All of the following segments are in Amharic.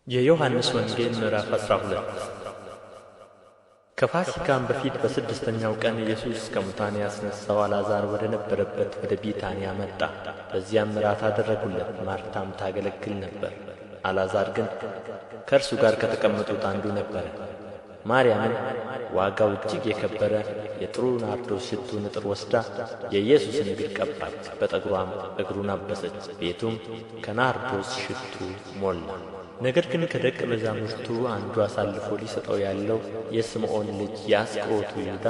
የዮሐንስ ወንጌል ምዕራፍ 12 ከፋሲካም በፊት በስድስተኛው ቀን ኢየሱስ ከሙታን ያስነሣው አልዓዛር ወደ ነበረበት ወደ ቢታንያ መጣ። በዚያም እራት አደረጉለት። ማርታም ታገለግል ነበር፣ አልዓዛር ግን ከእርሱ ጋር ከተቀመጡት አንዱ ነበረ። ማርያምም ዋጋው እጅግ የከበረ የጥሩ ናርዶስ ሽቱ ንጥር ወስዳ የኢየሱስን እግር ቀባች፣ በጠጕሯም እግሩን አበሰች። ቤቱም ከናርዶስ ሽቱ ሞላ። ነገር ግን ከደቀ መዛሙርቱ አንዱ አሳልፎ ሊሰጠው ያለው የስምዖን ልጅ የአስቆሮቱ ይሁዳ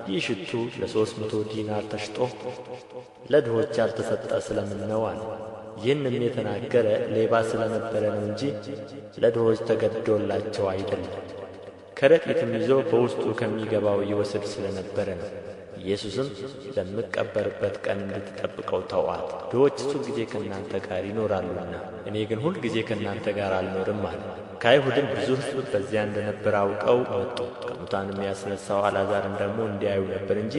ይህ ሽቱ ለ300 ዲናር ተሽጦ ለድሆች ያልተሰጠ ስለ ምን ነው አለ። ይህንም የተናገረ ሌባ ስለ ነበረ ነው እንጂ ለድሆች ተገድዶላቸው አይደለም። ከረጢትም ይዞ በውስጡ ከሚገባው ይወስድ ስለ ነበረ ነው። ኢየሱስም ለምቀበርበት ቀን እንድትጠብቀው ተዋት፣ ድሆች ሁልጊዜ ከእናንተ ጋር ይኖራሉና እኔ ግን ሁልጊዜ ከእናንተ ጋር አልኖርም አለ። ከአይሁድም ብዙ ሕዝብ በዚያ እንደ ነበረ አውቀው መጡ። ከሙታንም ያስነሣው አልዓዛርን ደግሞ እንዲያዩ ነበር እንጂ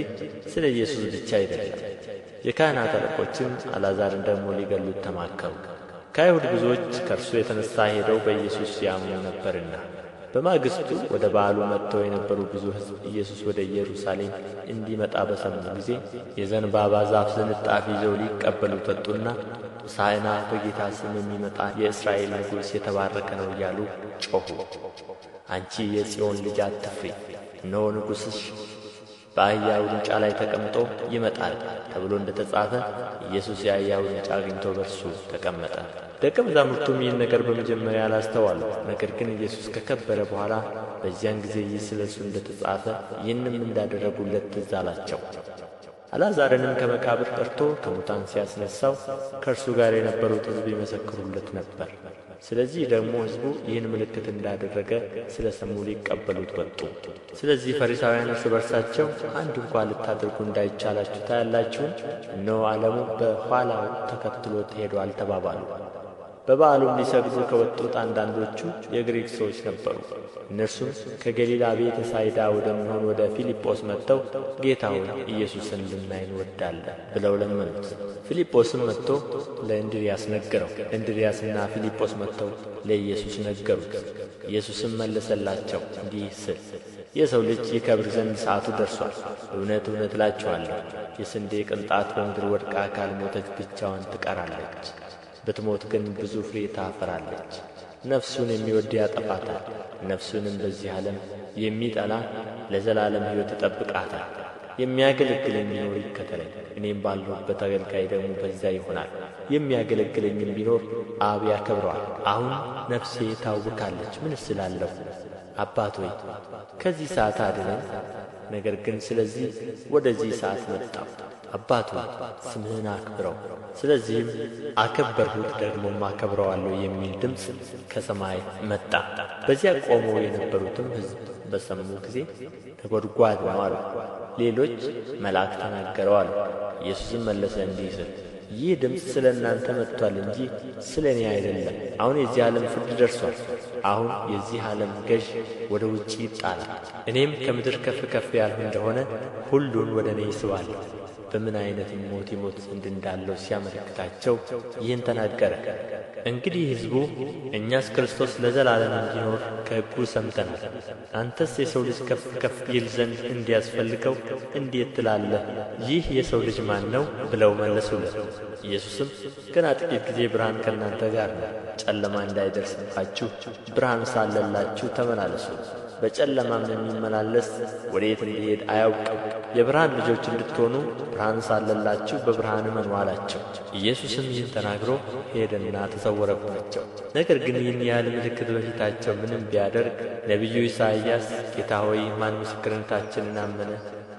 ስለ ኢየሱስ ብቻ አይደለም። የካህናት አለቆችም አልዓዛርን ደግሞ ሊገሉት ተማከሩ። ከአይሁድ ብዙዎች ከእርሱ የተነሣ ሄደው በኢየሱስ ያምኑ ነበርና። በማግስቱ ወደ በዓሉ መጥተው የነበሩ ብዙ ሕዝብ ኢየሱስ ወደ ኢየሩሳሌም እንዲመጣ በሰሙ ጊዜ የዘንባባ ዛፍ ዝንጣፊ ይዘው ሊቀበሉት ወጡና ሆሣዕና በጌታ ስም የሚመጣ የእስራኤል ንጉሥ የተባረከ ነው እያሉ ጮኹ። አንቺ የጽዮን ልጅ አትፍሪ፣ እነሆ ንጉሥሽ በአህያ ውርንጫ ላይ ተቀምጦ ይመጣል ተብሎ እንደ ተጻፈ ኢየሱስ የአህያ ውርንጫ አግኝቶ በእርሱ ተቀመጠ። ደቀ መዛሙርቱም ይህን ነገር በመጀመሪያ አላስተዋሉ። ነገር ግን ኢየሱስ ከከበረ በኋላ በዚያን ጊዜ ይህ ስለ እርሱ እንደ ተጻፈ ይህንም እንዳደረጉለት ትዝ አላቸው። አልዓዛርንም ከመቃብር ጠርቶ ከሙታን ሲያስነሣው ከእርሱ ጋር የነበሩት ሕዝብ ይመሰክሩለት ነበር። ስለዚህ ደግሞ ሕዝቡ ይህን ምልክት እንዳደረገ ስለ ሰሙ ሊቀበሉት ወጡ። ስለዚህ ፈሪሳውያን እርስ በርሳቸው አንድ እንኳ ልታደርጉ እንዳይቻላችሁ ታያላችሁን? እነሆ ዓለሙ በኋላው ተከትሎት ሄዶአል ተባባሉ። በበዓሉም ሊሰግዱ ከወጡት አንዳንዶቹ የግሪክ ሰዎች ነበሩ። እነርሱም ከገሊላ ቤተ ሳይዳ ወደሚሆን ወደ ፊልጶስ መጥተው ጌታ ሆይ ኢየሱስን ልናይ እንወዳለን ብለው ለመኑት። ፊልጶስም መጥቶ ለእንድርያስ ነገረው። እንድርያስና ፊልጶስ መጥተው ለኢየሱስ ነገሩት። ኢየሱስም መለሰላቸው እንዲህ ሲል የሰው ልጅ ይከብር ዘንድ ሰዓቱ ደርሷል። እውነት እውነት እላችኋለሁ የስንዴ ቅንጣት በምድር ወድቃ ካልሞተች ብቻዋን ትቀራለች፣ ብትሞት ግን ብዙ ፍሬ ታፈራለች። ነፍሱን የሚወድ ያጠፋታል፣ ነፍሱንም በዚህ ዓለም የሚጠላ ለዘላለም ሕይወት ይጠብቃታል። የሚያገለግለኝ ቢኖር ይከተለኝ፣ እኔም ባለሁበት አገልጋይ ደግሞ በዚያ ይሆናል። የሚያገለግለኝም ቢኖር አብ ያከብረዋል። አሁን ነፍሴ ታውካለች፣ ምንስ እላለሁ? አባት ሆይ ከዚህ ሰዓት አድነኝ። ነገር ግን ስለዚህ ወደዚህ ሰዓት መጣሁ። አባት ሆይ ስምህን አክብረው። ስለዚህም አከበርሁት፣ ደግሞም አከብረዋለሁ የሚል ድምፅ ከሰማይ መጣ። በዚያ ቆመው የነበሩትም ሕዝብ በሰሙ ጊዜ ነጐድጓድ ነው አሉ። ሌሎች መልአክ ተናገረው አሉ። ኢየሱስም መለሰ እንዲህ ሲል ይህ ድምፅ ስለ እናንተ መጥቶአል እንጂ ስለ እኔ አይደለም። አሁን የዚህ ዓለም ፍርድ ደርሶአል። አሁን የዚህ ዓለም ገዥ ወደ ውጭ ይጣላል። እኔም ከምድር ከፍ ከፍ ያልሁ እንደሆነ ሁሉን ወደ እኔ ይስባለሁ። በምን ዓይነት ሞት ይሞት ዘንድ እንዳለው ሲያመለክታቸው ይህን ተናገረ። እንግዲህ ሕዝቡ እኛስ ክርስቶስ ለዘላለም እንዲኖር ከሕጉ ሰምተናል፣ አንተስ የሰው ልጅ ከፍ ከፍ ይል ዘንድ እንዲያስፈልገው እንዴት ትላለህ? ይህ የሰው ልጅ ማን ነው ብለው መለሱለት። ኢየሱስም ገና ጥቂት ጊዜ ብርሃን ከእናንተ ጋር ነው፣ ጨለማ እንዳይደርስባችሁ ብርሃን ሳለላችሁ ተመላለሱ። በጨለማም የሚመላለስ ወዴት እንዲሄድ አያውቅም። የብርሃን ልጆች እንድትሆኑ ብርሃን ሳለላችሁ በብርሃን እመኑ አላቸው። ኢየሱስም ይህን ተናግሮ ሄደና ተሰወረባቸው። ነገር ግን ይህን ያህል ምልክት በፊታቸው ምንም ቢያደርግ ነቢዩ ኢሳይያስ ጌታ ሆይ ማን ምስክርነታችንን አመነ?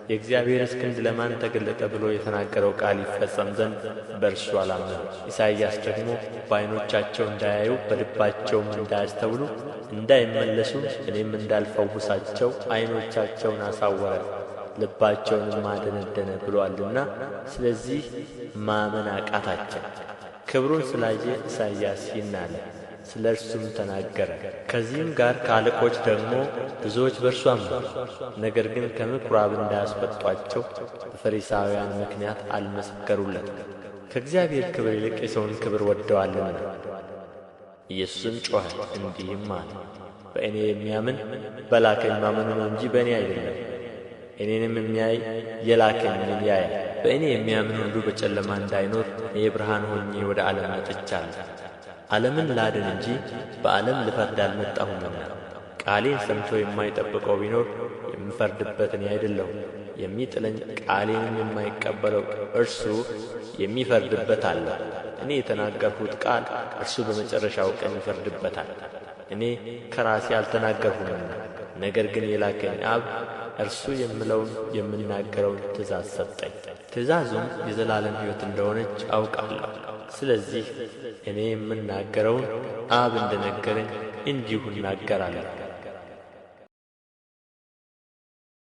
የእግዚአብሔርስ ክንድ ለማን ተገለጠ ብሎ የተናገረው ቃል ይፈጸም ዘንድ በእርሱ አላመኑ። ኢሳይያስ ደግሞ በዓይኖቻቸው እንዳያዩ በልባቸውም እንዳያስተውሉ እንዳይመለሱ እኔም እንዳልፈውሳቸው ዓይኖቻቸውን አሳወረ ልባቸውንም አደነደነ ብሎአልና ስለዚህ ማመን አቃታቸው። ክብሩን ስላየ ኢሳይያስ ይህን አለ፣ ስለ እርሱም ተናገረ። ከዚህም ጋር ከአለቆች ደግሞ ብዙዎች በእርሱ አመኑ። ነገር ግን ከምኵራብ እንዳያስወጡአቸው በፈሪሳውያን ምክንያት አልመሰከሩለትም፣ ከእግዚአብሔር ክብር ይልቅ የሰውን ክብር ወደዋልና። ኢየሱስም ጮኸ እንዲህም አለ፣ በእኔ የሚያምን በላከኝ ማመኑ ነው እንጂ በእኔ አይደለም። እኔንም የሚያይ የላከኝን ያያል። በእኔ የሚያምን ሁሉ በጨለማ እንዳይኖር እኔ ብርሃን ሆኜ ወደ ዓለም መጥቻለሁ። ዓለምን ላድን እንጂ በዓለም ልፈርድ አልመጣሁምና። ቃሌን ሰምቶ የማይጠብቀው ቢኖር የምፈርድበት እኔ አይደለሁም። የሚጥለኝ ቃሌንም የማይቀበለው እርሱ የሚፈርድበት አለ። እኔ የተናገርሁት ቃል እርሱ በመጨረሻው ቀን ይፈርድበታል። እኔ ከራሴ አልተናገርሁምና፣ ነገር ግን የላከኝ አብ እርሱ የምለውን የምናገረውን ትእዛዝ ሰጠኝ። ትእዛዙም የዘላለም ሕይወት እንደሆነች አውቃለሁ። ስለዚህ እኔ የምናገረውን አብ እንደ ነገረኝ እንዲሁ እናገራለሁ።